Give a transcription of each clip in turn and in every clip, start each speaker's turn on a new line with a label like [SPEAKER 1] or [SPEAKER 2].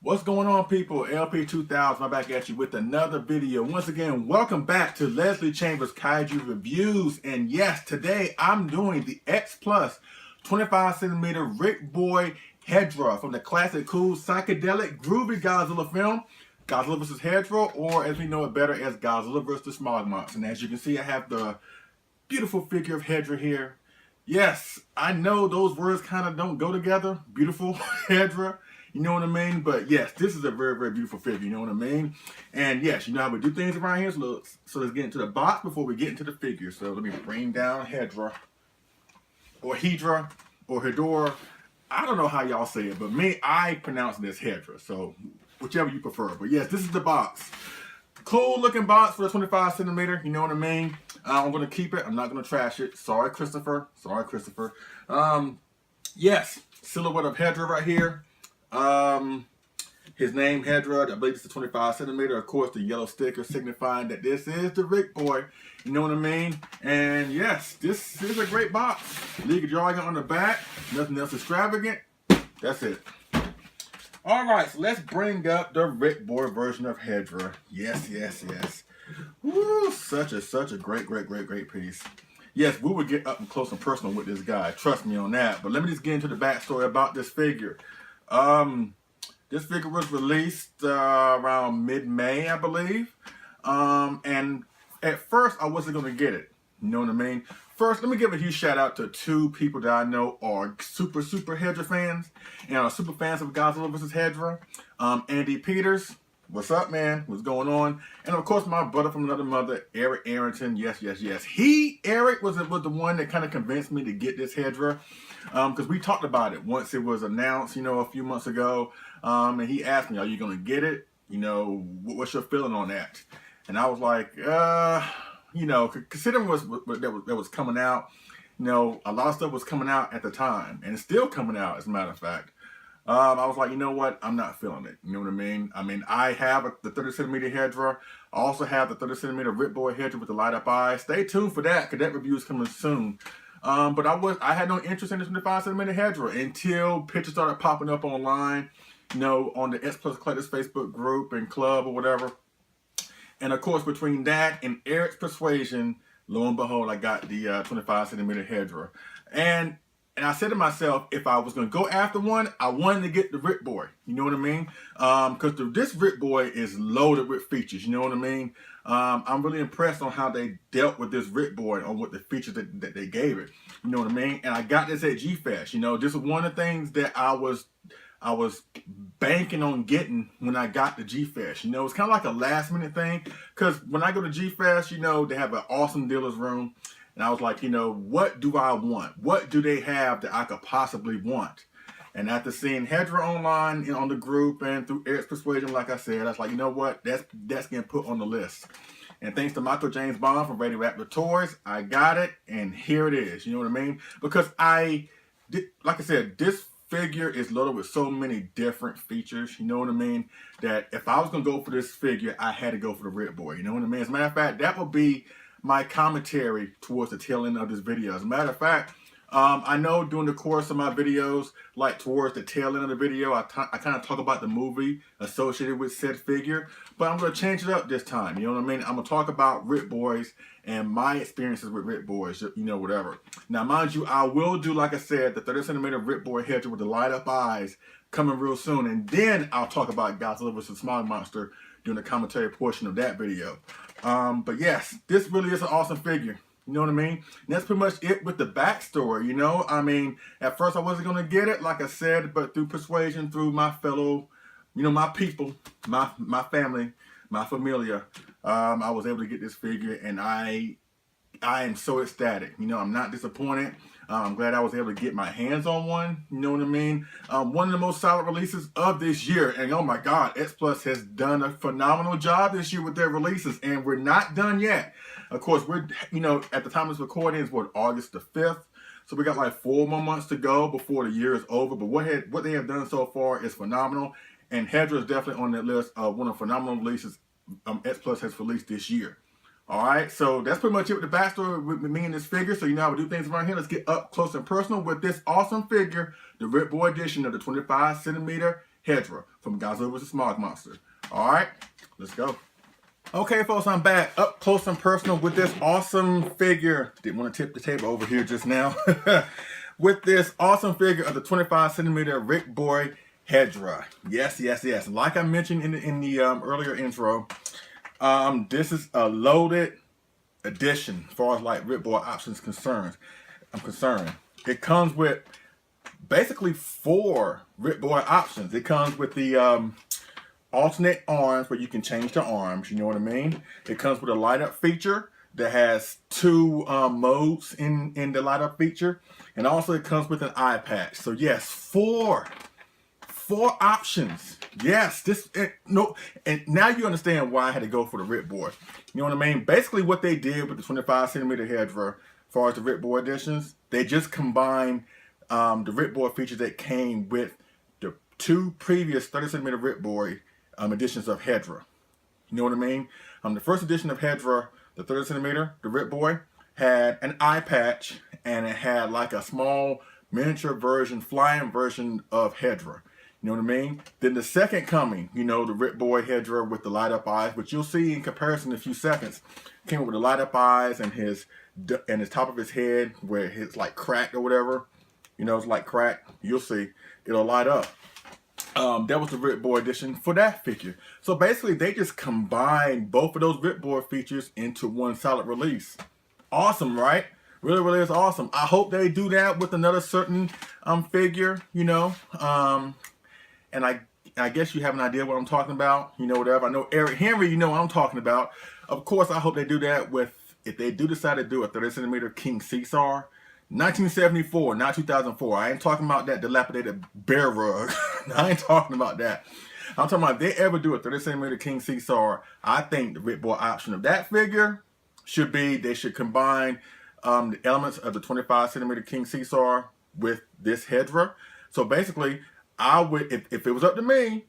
[SPEAKER 1] What's going on, people? LP2000, I'm back at you with another video. Once again, welcome back to Leslie Chambers Kaiju Reviews. And yes, today I'm doing the X Plus 25cm Ric Boy Hedorah from the classic, cool, psychedelic, groovy Godzilla film, Godzilla vs. Hedorah, or as we know it better as Godzilla vs. Smog Monster. And as you can see, I have the beautiful figure of Hedorah here. Yes, I know those words kind of don't go together. Beautiful Hedorah. You know what I mean? But yes, this is a very, very beautiful figure. You know what I mean? And yes, you know how we do things around here. So let's get into the box before we get into the figure. So let me bring down Hedorah, or Hedorah, or Hedorah. I don't know how y'all say it, but I pronounce this Hedorah. So whichever you prefer. But yes, this is the box. Cool looking box for the 25cm. You know what I mean? I'm going to keep it. I'm not going to trash it. Sorry, Christopher. Sorry, Christopher. Yes, silhouette of Hedorah right here. His name Hedorah, I believe it's the 25cm. Of course, the yellow sticker signifying that this is the Ric Boy. You know what I mean? And yes, this is a great box. League of Drawing on the back. Nothing else extravagant. That's it. Alright, so let's bring up the Ric Boy version of Hedorah. Yes, yes, yes. Woo, such a great piece. Yes, we would get up and close and personal with this guy. Trust me on that. But let me just get into the backstory about this figure. This figure was released around mid-May, I believe. And at first, I wasn't going to get it. You know what I mean? First, let me give a huge shout out to two people that I know are super Hedorah fans and are super fans of Godzilla vs. Hedorah. Andy Peters, what's up, man? What's going on? And of course, my brother from another mother, Eric Arrington. Yes. Eric was the one that kind of convinced me to get this Hedorah. Because we talked about it once it was announced, you know, a few months ago. And he asked me, are you going to get it? You know, what's your feeling on that? And I was like, you know, considering that was coming out, you know, a lot of stuff was coming out at the time. And it's still coming out, as a matter of fact. I was like, you know what? I'm not feeling it. You know what I mean? I have the 30cm Hedorah. I also have the 30cm Ric Boy Hedorah with the light up eyes. Stay tuned for that, because that review is coming soon. But I had no interest in the 25cm Hedorah until pictures started popping up online, you know, on the X Plus Collectors Facebook group and club or whatever. And of course, between that and Eric's persuasion, lo and behold, I got the 25cm Hedorah. And I said to myself, if I was going to go after one, I wanted to get the Ric Boy. You know what I mean? Because this Ric Boy is loaded with features. You know what I mean? I'm really impressed on how they dealt with this Ric Boy, on what the features that they gave it. You know what I mean? And I got this at G-Fest. You know, this is one of the things that I was banking on getting when I got to G-Fest. You know, it's kind of like a last minute thing, because when I go to G-Fest, you know, they have an awesome dealer's room. And I was like, you know, what do I want? What do they have that I could possibly want? And after seeing Hedorah online, you know, on the group and through Eric's persuasion, like I said, I was like, you know what? That's getting put on the list. And thanks to Michael James Bond from Radioactive Toys, I got it, and here it is. You know what I mean? Because like I said, this figure is loaded with so many different features. You know what I mean? That if I was gonna go for this figure, I had to go for the Ric Boy. You know what I mean? As a matter of fact, that would be my commentary towards the tail end of this video. As a matter of fact, I know during the course of my videos, like towards the tail end of the video, I kind of talk about the movie associated with said figure, but I'm going to change it up this time. You know what I mean? I'm going to talk about Ric Boys and my experiences with Ric Boys, you know, whatever. Now, mind you, I will do, like I said, the 30cm Ric Boy Hedorah with the light up eyes coming real soon, and then I'll talk about Godzilla vs. Smog Monster during the commentary portion of that video. But yes, this really is an awesome figure. You know what I mean? And that's pretty much it with the backstory, you know? I mean, at first I wasn't going to get it, like I said, but through persuasion, through my fellow, you know, my people, my family, my familia, I was able to get this figure, and I am so ecstatic. You know, I'm not disappointed. I'm glad I was able to get my hands on one. You know what I mean? One of the most solid releases of this year. And oh my God, X Plus has done a phenomenal job this year with their releases. And we're not done yet. Of course, we're, you know, at the time of this recording is what, August the 5th. So we got like 4 more months to go before the year is over. But what they have done so far is phenomenal. And Hedorah is definitely on that list of one of the phenomenal releases X Plus has released this year. Alright, so that's pretty much it with the backstory with me and this figure. So you know how we do things around here. Let's get up close and personal with this awesome figure, the Ric Boy edition of the 25cm Hedorah from Godzilla vs. Smog Monster. Alright, let's go. Okay, folks, I'm back up close and personal with this awesome figure. Didn't want to tip the table over here just now. With this awesome figure of the 25cm Ric Boy Hedorah. Yes, yes, yes. Like I mentioned in the earlier intro, this is a loaded edition as far as like Ric Boy options I'm concerned. It comes with basically 4 Ric Boy options. It comes with the alternate arms where you can change the arms, you know what I mean? It comes with a light up feature that has 2 modes in the light up feature. And also it comes with an eye patch. So yes, 4 options. Yes, and now you understand why I had to go for the Ric Boy. You know what I mean? Basically what they did with the 25cm Hedorah, as far as the Ric Boy editions, they just combined the Ric Boy features that came with the 2 previous 30cm Ric Boy editions of Hedorah. You know what I mean? The first edition of Hedorah, the 30cm, the Ric Boy, had an eye patch, and it had like a small miniature version, flying version of Hedorah. You know what I mean? Then the second coming, you know, the Ric Boy Hedorah with the light up eyes, which you'll see in comparison in a few seconds, came with the light up eyes and his top of his head where it's like cracked or whatever. You know, it's like cracked. You'll see. It'll light up. That was the Ric Boy edition for that figure. So basically, they just combined both of those Ric Boy features into one solid release. Awesome, right? Really, really is awesome. I hope they do that with another certain figure, you know. And I guess you have an idea what I'm talking about, you know, whatever. I know Eric Henry, you know what I'm talking about. Of course, I hope they do that with, if they do decide to do a 30cm King Caesar, 1974, not 2004. I ain't talking about that dilapidated bear rug. I ain't talking about that. I'm talking about if they ever do a 30cm King Caesar, I think the Ric Boy option of that figure should be, they should combine the elements of the 25cm King Caesar with this Hedorah. So basically, I would, if it was up to me,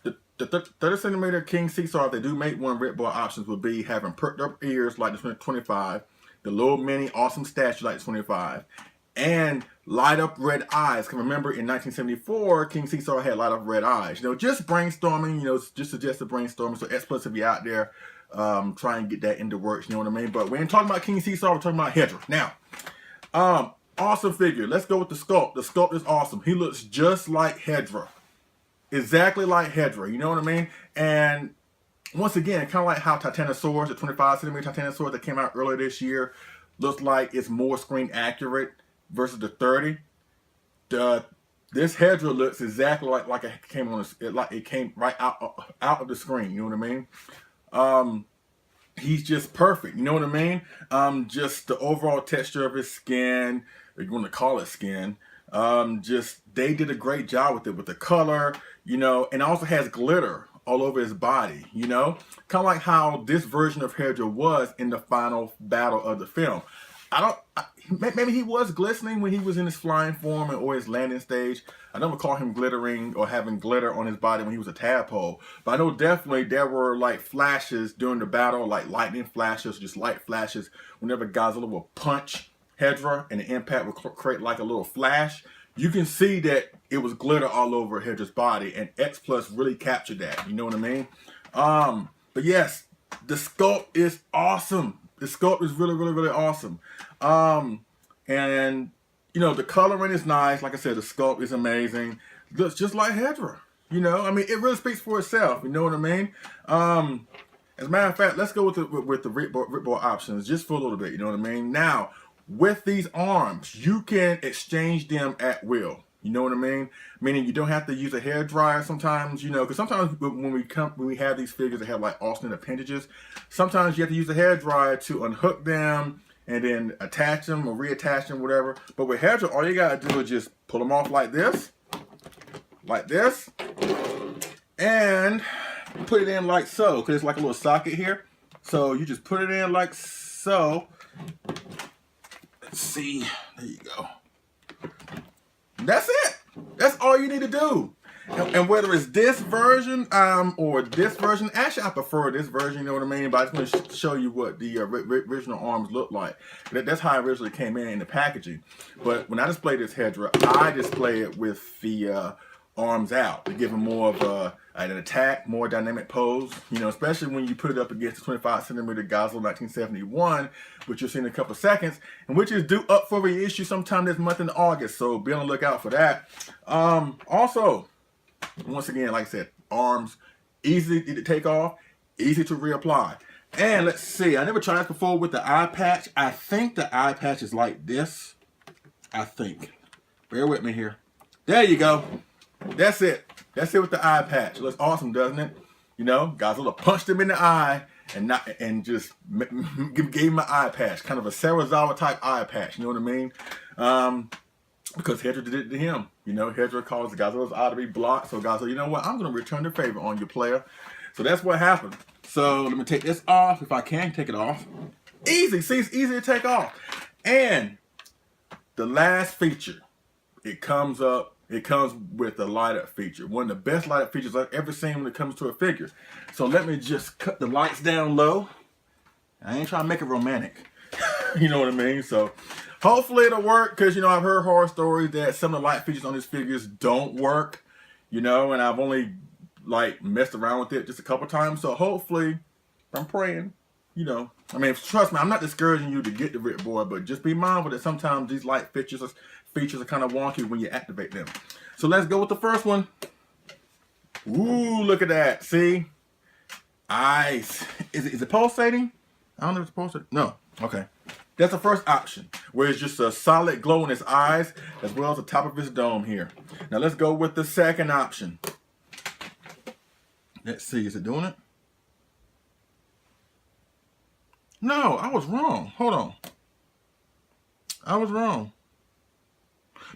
[SPEAKER 1] the 30cm King Caesar, if they do make one, Ric Boy options would be having perked up ears like the 25, the little mini awesome statue like the 25, and light up red eyes. Because remember, in 1974, King Caesar had light up red eyes. You know, just brainstorming, you know, just suggested brainstorming. So X Plus will be out there try and get that into works, you know what I mean? But we ain't talking about King Caesar, we're talking about Hedorah. Now, awesome figure. Let's go with the sculpt. The sculpt is awesome. He looks just like Hedorah. Exactly like Hedorah, you know what I mean? And once again, kind of like how Titanosaurus, the 25cm Titanosaurus that came out earlier this year, looks like it's more screen accurate versus the 30, this Hedorah looks exactly like it came on like it came right out of the screen. You know what I mean? He's just perfect. You know what I mean? Just the overall texture of his skin, if you want to call it skin. Just they did a great job with it, with the color, you know, and also has glitter all over his body, you know, kind of like how this version of Hedorah was in the final battle of the film. Maybe he was glistening when he was in his flying form or his landing stage. I don't recall him glittering or having glitter on his body when he was a tadpole. But I know definitely there were like flashes during the battle, like lightning flashes, just light flashes. Whenever Godzilla will punch Hedorah and the impact will create like a little flash, you can see that it was glitter all over Hedorah's body, and X Plus really captured that. You know what I mean? But yes, the sculpt is awesome. The sculpt is really, really, really awesome. And, you know, the coloring is nice. Like I said, the sculpt is amazing. Looks just like Hedorah. You know, I mean, it really speaks for itself. You know what I mean? As a matter of fact, let's go with the Ric Boy options just for a little bit. You know what I mean? Now, with these arms, you can exchange them at will. You know what I mean? Meaning you don't have to use a hair dryer sometimes, you know, because sometimes when we have these figures that have like alternate appendages, sometimes you have to use a hair dryer to unhook them and then attach them or reattach them, whatever. But with Hedorah, all you gotta do is just pull them off like this, and put it in like so, because it's like a little socket here. So you just put it in like so. Let's see, there you go. That's it. That's all you need to do. And whether it's this version or this version, actually I prefer this version, you know what I mean? But I just want to show you what the original arms look like. That's how it originally came in the packaging. But when I display this Hedorah, I display it with the arms out to give him more of an attack, more dynamic pose, you know, especially when you put it up against the 25 centimeter Godzilla 1971, which you'll see in a couple of seconds, and which is due up for reissue sometime this month in August, so be on the lookout for that. Also, once again, like I said, arms, easy to take off, easy to reapply. And let's see, I never tried this before with the eye patch. I think the eye patch is like this. I think. Bear with me here. There you go. That's it. That's it with the eye patch. It looks awesome, doesn't it? You know, Godzilla punched him in the eye and just gave him an eye patch, kind of a Sarazawa type eye patch. You know what I mean? Because Hedorah did it to him. You know, Hedorah caused Godzilla's eye to be blocked. So Godzilla, you know what? I'm going to return the favor on you, player. So that's what happened. So let me take this off if I can take it off. Easy. See, it's easy to take off. And the last feature, it comes with a light up feature. One of the best light up features I've ever seen when it comes to a figure. So let me just cut the lights down low. I ain't trying to make it romantic. You know what I mean? So hopefully it'll work, because, you know, I've heard horror stories that some of the light features on these figures don't work, you know, and I've only like messed around with it just a couple times. So hopefully, I'm praying, you know. I mean, trust me, I'm not discouraging you to get the Ric Boy, but just be mindful that sometimes these light features are kind of wonky when you activate them. So let's go with the first one. Ooh, look at that. See? Eyes. Is it pulsating? I don't know if it's pulsating. No. Okay. That's the first option, where it's just a solid glow in his eyes, as well as the top of his dome here. Now let's go with the second option. Let's see. Is it doing it? No, I was wrong. Hold on. I was wrong.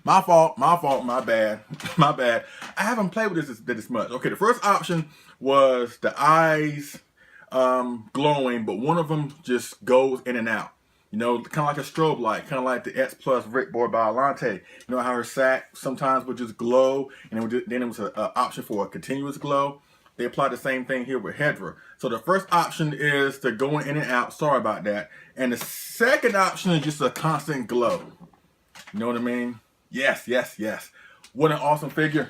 [SPEAKER 1] My fault, my bad, my bad. I haven't played with this much. Okay, the first option was the eyes glowing, but one of them just goes in and out. You know, kind of like a strobe light, kind of like the X Plus Ric Boy by Alante. You know how her sack sometimes would just glow, and then it was an option for a continuous glow. They applied the same thing here with Hedorah. So the first option is to go in and out. Sorry about that. And the second option is just a constant glow. You know what I mean? Yes, yes, yes. What an awesome figure.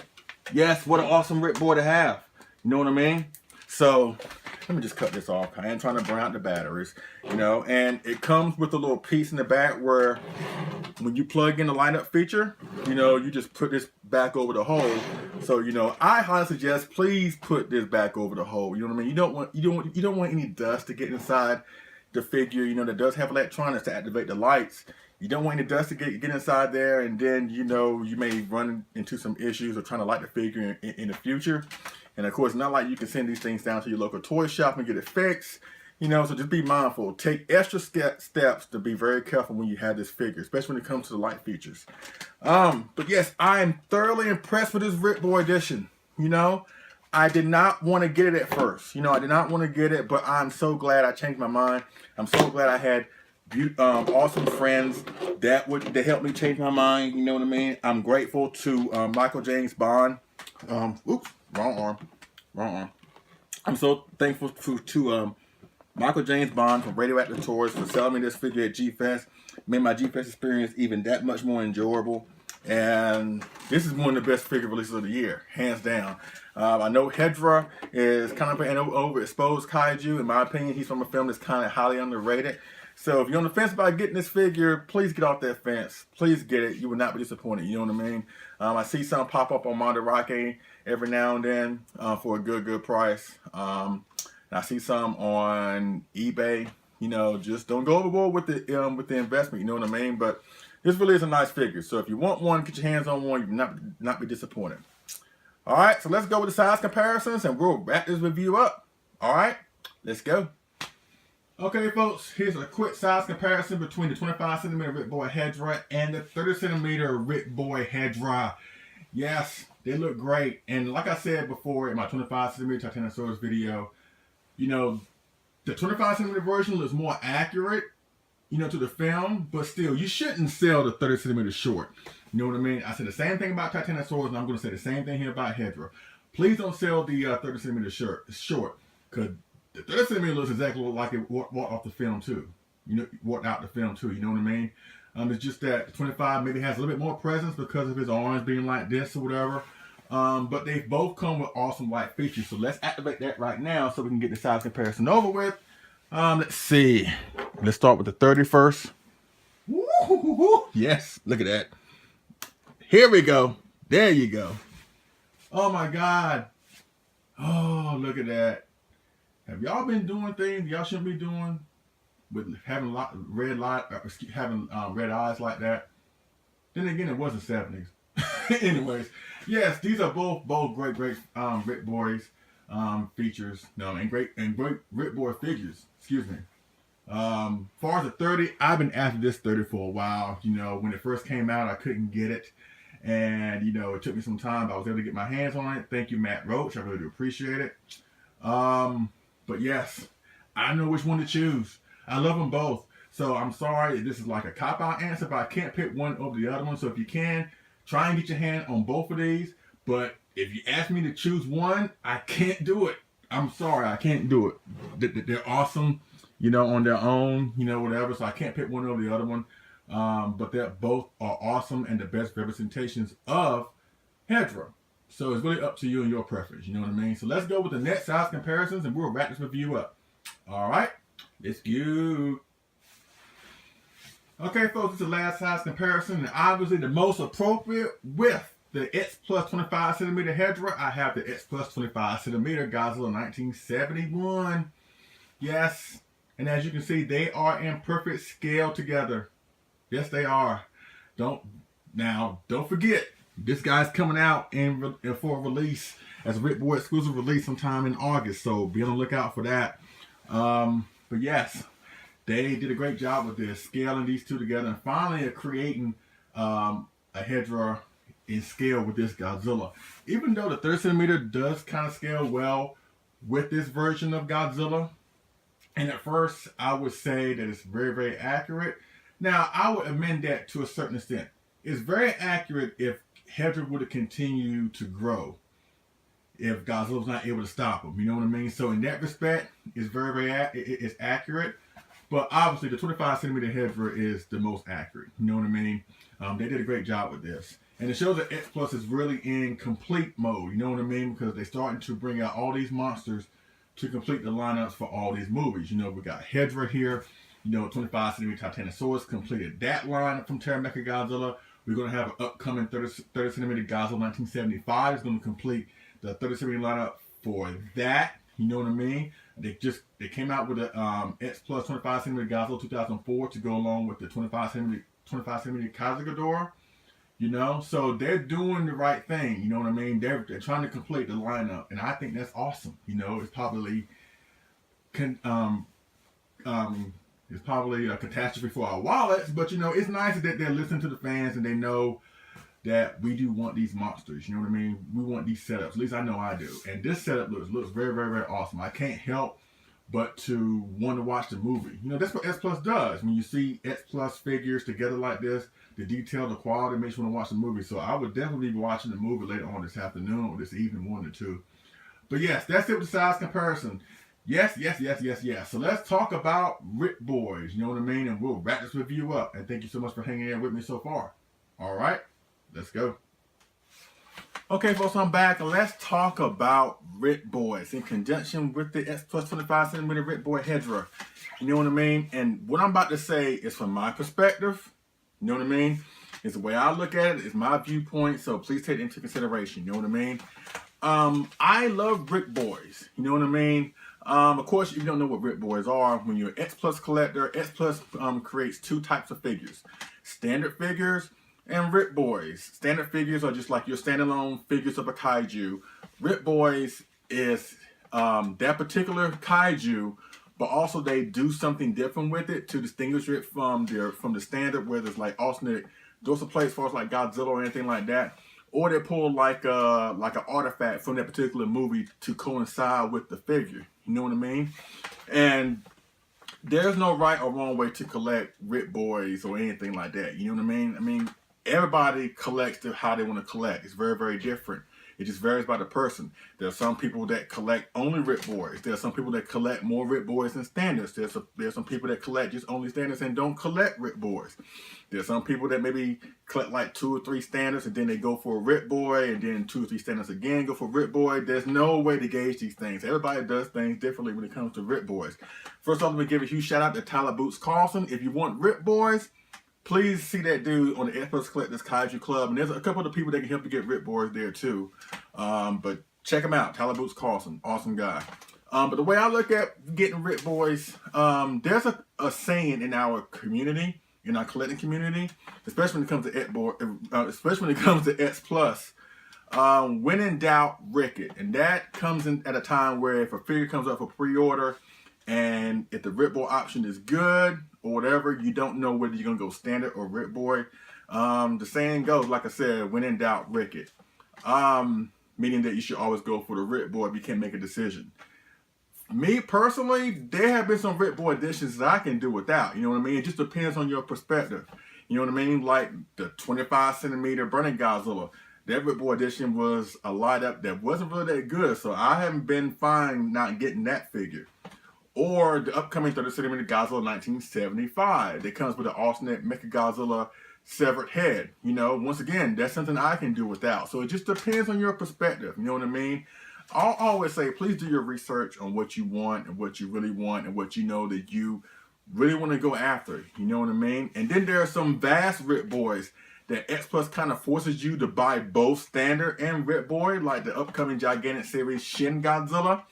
[SPEAKER 1] Yes, what an awesome Ric Boy to have. You know what I mean? So let me just cut this off. I am trying to burn out the batteries, you know, and it comes with a little piece in the back where when you plug in the lineup feature, you know, you just put this back over the hole. So, you know, I highly suggest please put this back over the hole. You know what I mean? You don't want any dust to get inside the figure, you know, that does have electronics to activate the lights. You don't want any dust to get inside there, and then, you know, you may run into some issues of trying to light the figure in the future. And of course, not like you can send these things down to your local toy shop and get it fixed. You know, so just be mindful. Take extra steps to be very careful when you have this figure, especially when it comes to the light features. But yes, I am thoroughly impressed with this Ric Boy edition. You know, I did not want to get it at first. You know, I did not want to get it, but I'm so glad I changed my mind. I'm so glad I had awesome friends that helped me change my mind. You know what I mean? I'm grateful to Michael James Bond. Oops, wrong arm. I'm so thankful to Michael James Bond from Radioactive Toys for selling me this figure at G-Fest. Made my G-Fest experience even that much more enjoyable. And this is one of the best figure releases of the year, hands down. I know Hedorah is kind of an overexposed kaiju. In my opinion, he's from a film that's kind of highly underrated. So if you're on the fence about getting this figure, please get off that fence. Please get it. You will not be disappointed. You know what I mean? I see some pop up on Mandarake every now and then for a good price. I see some on eBay. You know, just don't go overboard with the investment. You know what I mean? But this really is a nice figure. So if you want one, get your hands on one. You will not be disappointed. All right, so let's go with the size comparisons, and we'll wrap this review up. All right, let's go. Okay, folks, here's a quick size comparison between the 25 centimeter Ric Boy Hedorah and the 30 centimeter Ric Boy Hedorah. Yes, they look great. And like I said before in my 25 centimeter Titanosaurus video, you know, the 25 centimeter version looks more accurate, you know, to the film, but still, you shouldn't sell the 30 centimeter short. You know what I mean? I said the same thing about Titanosaurus, and I'm going to say the same thing here about Hedorah. Please don't sell the 30 centimeter short, because the 30 centimeter looks exactly like it walked off the film too. You know, walked out the film too. You know what I mean? It's just that the 25 maybe has a little bit more presence because of his arms being like this or whatever. But they both come with awesome light features. So let's activate that right now so we can get the size comparison over with. Let's see. Let's start with the 30 first. Yes, look at that. Here we go. There you go. Oh my God. Oh, look at that. Have y'all been doing things y'all shouldn't be doing with having red eyes like that? Then again, it was the 70s. Anyways, yes, these are both great Ric Boys features. No, and great Ric Boy figures. Excuse me. Far as the 30, I've been after this 30 for a while. You know, when it first came out, I couldn't get it. And, you know, it took me some time, but I was able to get my hands on it. Thank you, Matt Roach. I really do appreciate it. But yes, I know which one to choose. I love them both. So I'm sorry if this is like a cop-out answer, but I can't pick one over the other one. So if you can, try and get your hand on both of these. But if you ask me to choose one, I can't do it. I'm sorry, I can't do it. They're awesome, you know, on their own, you know, whatever. So I can't pick one over the other one. But they both are awesome and the best representations of Hedorah. So it's really up to you and your preference. You know what I mean? So let's go with the next size comparisons and we'll wrap this review up. All right, let's go. Okay, folks, this is the last size comparison, and obviously the most appropriate with the X Plus 25 centimeter Hedorah. I have the X Plus 25 centimeter Godzilla 1971. Yes, and as you can see, they are in perfect scale together. Yes, they are. Don't forget, this guy's coming out for a release as a Ric Boy exclusive release sometime in August. So be on the lookout for that. But yes, they did a great job with this, scaling these two together and finally creating a Hedorah in scale with this Godzilla. Even though the 30 centimeter does kind of scale well with this version of Godzilla, and at first I would say that it's very accurate. Now, I would amend that to a certain extent. It's very accurate if Hedorah would have continued to grow, if Godzilla was not able to stop him. You know what I mean? So in that respect, it's it's accurate. But obviously, the 25 centimeter Hedorah is the most accurate. You know what I mean? They did a great job with this. And it shows that X Plus is really in complete mode. You know what I mean? Because they're starting to bring out all these monsters to complete the lineups for all these movies. You know, we got Hedorah here. You know, 25 centimeter Titanosaurus completed that lineup from Godzilla. We're going to have an upcoming 30 centimeter Godzilla 1975. It's going to complete the 30 centimeter lineup for that. You know what I mean? They came out with the X Plus 25 centimeter Godzilla 2004 to go along with the 25 25 centimeter Kaiju Hedorah. You know, so they're doing the right thing. You know what I mean? They're trying to complete the lineup, and I think that's awesome. You know, it's probably it's probably a catastrophe for our wallets, but you know, it's nice that they're listening to the fans and they know that we do want these monsters. You know what I mean? We want these setups. At least I know I do. And this setup looks very, very, very awesome. I can't help but to want to watch the movie. You know, that's what S Plus does. When you see S Plus figures together like this, the detail, the quality makes you want to watch the movie. So I would definitely be watching the movie later on this afternoon or this evening, 1 or 2. But yes, that's it with the size comparison. Yes. So let's talk about Ric Boys. You know what I mean? And we'll wrap this review up. And thank you so much for hanging in with me so far. All right, let's go. Okay, folks, I'm back. Let's talk about Ric Boys in conjunction with the S Plus 25 centimeter Ric Boy Hedorah. You know what I mean? And what I'm about to say is from my perspective. You know what I mean? It's the way I look at it. It's my viewpoint. So please take it into consideration. You know what I mean? I love Ric Boys. You know what I mean? Of course, if you don't know what Ric Boys are, when you're an X Plus collector, X Plus creates 2 types of figures. Standard figures and Ric Boys. Standard figures are just like your standalone figures of a kaiju. Ric Boys is that particular kaiju, but also they do something different with it to distinguish it from the standard, where there's like alternate dorsal plates, as far as like Godzilla or anything like that. Or they pull like an artifact from that particular movie to coincide with the figure. You know what I mean? And there's no right or wrong way to collect Ric Boys or anything like that. You know what I mean? I mean, everybody collects how they want to collect. It's very, very different. It just varies by the person. There are some people that collect only Ric Boys. There are some people that collect more Ric Boys than standards. There's some people that collect just only standards and don't collect Ric Boys. There's some people that maybe collect like 2 or 3 standards and then they go for a Ric Boy, and then 2 or 3 standards again go for Ric Boy. There's no way to gauge these things. Everybody does things differently when it comes to Ric Boys. First off, let me give a huge shout out to Tyler Boots Carlson. If you want Ric Boys, please see that dude on the S Plus Collectors Kaiju Club. And there's a couple of people that can help you get Ric Boys there too. But check him out, Tyler Boots Carlson. Awesome guy. But the way I look at getting Ric Boys, there's a saying in our community, in our collecting community, especially when it comes to S Plus, when in doubt, Ric it. And that comes in at a time where if a figure comes up for pre-order, and if the Ric Boy option is good or whatever, you don't know whether you're going to go standard or Ric Boy. The saying goes, like I said, when in doubt, Ric it. Meaning that you should always go for the Ric Boy if you can't make a decision. Me personally, there have been some Ric Boy editions that I can do without. You know what I mean? It just depends on your perspective. You know what I mean? Like the 25 centimeter Burning Godzilla. That Ric Boy edition was a light up that wasn't really that good. So I haven't been fine not getting that figure. Or the upcoming 30 centimeter Godzilla 1975 that comes with an alternate Mechagodzilla severed head. You know, once again, that's something I can do without. So it just depends on your perspective. You know what I mean? I'll always say, please do your research on what you want and what you really want and what you know that you really want to go after. You know what I mean? And then there are some vast Ric Boys that X Plus kind of forces you to buy both standard and Ric Boy, like the upcoming gigantic series Shin Godzilla,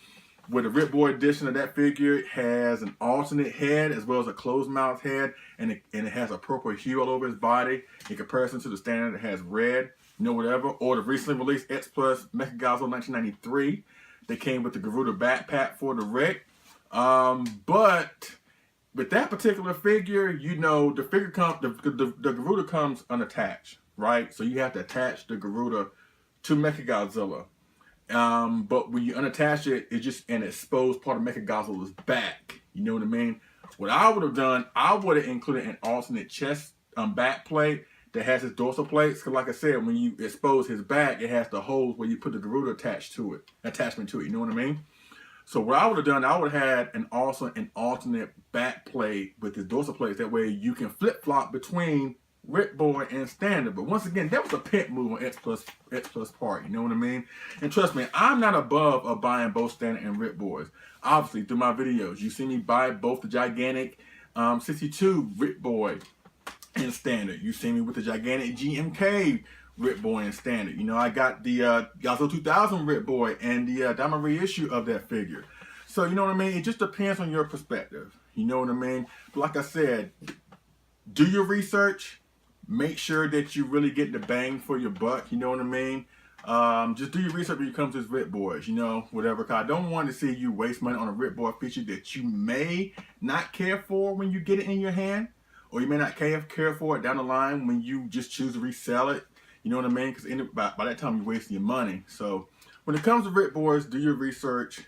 [SPEAKER 1] where the Ric Boy edition of that figure has an alternate head as well as a closed mouth head, and it has a purple hue all over his body in comparison to the standard that has red, you know, whatever. Or the recently released X Plus Mechagodzilla 1993 that came with the Garuda backpack for the Ric. But with that particular figure, you know, the Garuda comes unattached, right? So you have to attach the Garuda to Mechagodzilla. But when you unattach it, it's just an exposed part of Mechagodzilla's back. You know what I mean? What I would have done, I would have included an alternate chest back plate that has his dorsal plates. Because like I said, when you expose his back, it has the holes where you put the Garuda attachment to it. You know what I mean? So what I would have done, I would have had an alternate back plate with his dorsal plates. That way you can flip-flop between Ric Boy and standard. But once again, that was a pimp move on X Plus part. You know what I mean? And trust me, I'm not above of buying both standard and Ric Boys. Obviously, through my videos, you see me buy both the gigantic 62 Ric Boy and standard. You see me with the gigantic GMK Ric Boy and standard. You know, I got the Godzilla 2000 Ric Boy and the diamond reissue of that figure. So, you know what I mean? It just depends on your perspective. You know what I mean? But like I said, do your research. make sure that you really get the bang for your buck, you know what I mean? Just do your research when it comes to these Ric Boys, you know, whatever. Cause I don't want to see you waste money on a Ric Boy feature that you may not care for when you get it in your hand, or you may not care for it down the line when you just choose to resell it. You know what I mean? Because by that time you're wasting your money. So when it comes to Ric Boys, do your research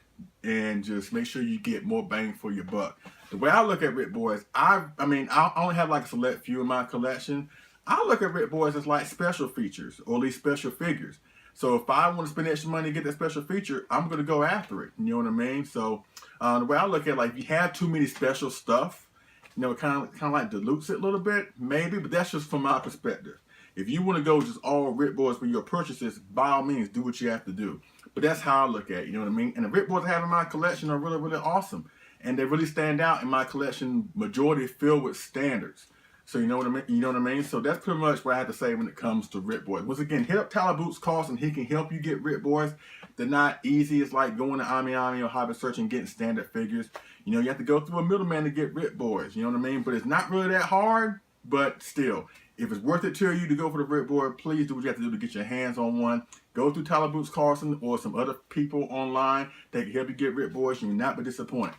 [SPEAKER 1] and just make sure you get more bang for your buck. The way I look at Ric Boys, I only have like a select few in my collection. I look at Ric Boys as like special features, or at least special figures. So if I want to spend extra money to get that special feature, I'm going to go after it. You know what I mean? So the way I look at it, like, if you have too many special stuff, you know, it kind of like dilutes it a little bit, maybe, but that's just from my perspective. If you want to go just all Ric Boys for your purchases, by all means, do what you have to do. But that's how I look at it, you know what I mean? And the Ric Boys I have in my collection are really, really awesome. And they really stand out in my collection, majority filled with standards. So you know what I mean? You know what I mean? So that's pretty much what I have to say when it comes to Ric Boys. Once again, hit up Tyler Boots Carlson. He can help you get Ric Boys. They're not easy. It's like going to Ami or Hobby Search and getting standard figures. You know, you have to go through a middleman to get Ric Boys. You know what I mean? But it's not really that hard. But still, if it's worth it to you to go for the Ric Boy, please do what you have to do to get your hands on one. Go through Tyler Boots Carlson or some other people online that can help you get Ric Boys. You will not be disappointed.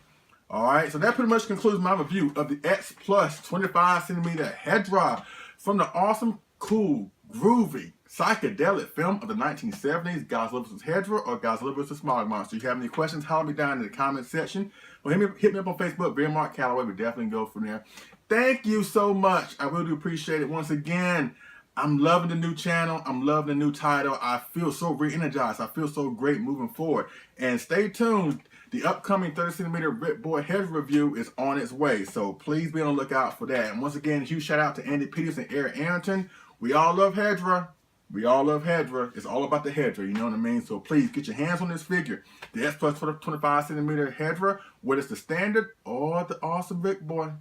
[SPEAKER 1] Alright, so that pretty much concludes my review of the X Plus 25cm Hedorah from the awesome, cool, groovy, psychedelic film of the 1970s, Godzilla vs. Hedorah or Godzilla vs. Smog Monster. If you have any questions, holler me down in the comment section. Or hit me up on Facebook, Bear Mark Calloway. We definitely go from there. Thank you so much. I really do appreciate it. Once again, I'm loving the new channel. I'm loving the new title. I feel so re-energized. I feel so great moving forward. And stay tuned. The upcoming 30cm Ric Boy Hedorah review is on its way, so please be on the lookout for that. And once again, huge shout out to Andy Peters and Eric Arrington. We all love Hedorah. We all love Hedorah. It's all about the Hedorah, you know what I mean? So please get your hands on this figure. The X Plus 25cm Hedorah, whether it's the standard or the awesome Ric Boy.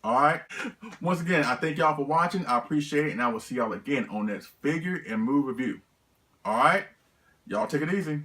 [SPEAKER 1] Alright, once again, I thank y'all for watching. I appreciate it, and I will see y'all again on this figure and move review. Alright, y'all take it easy.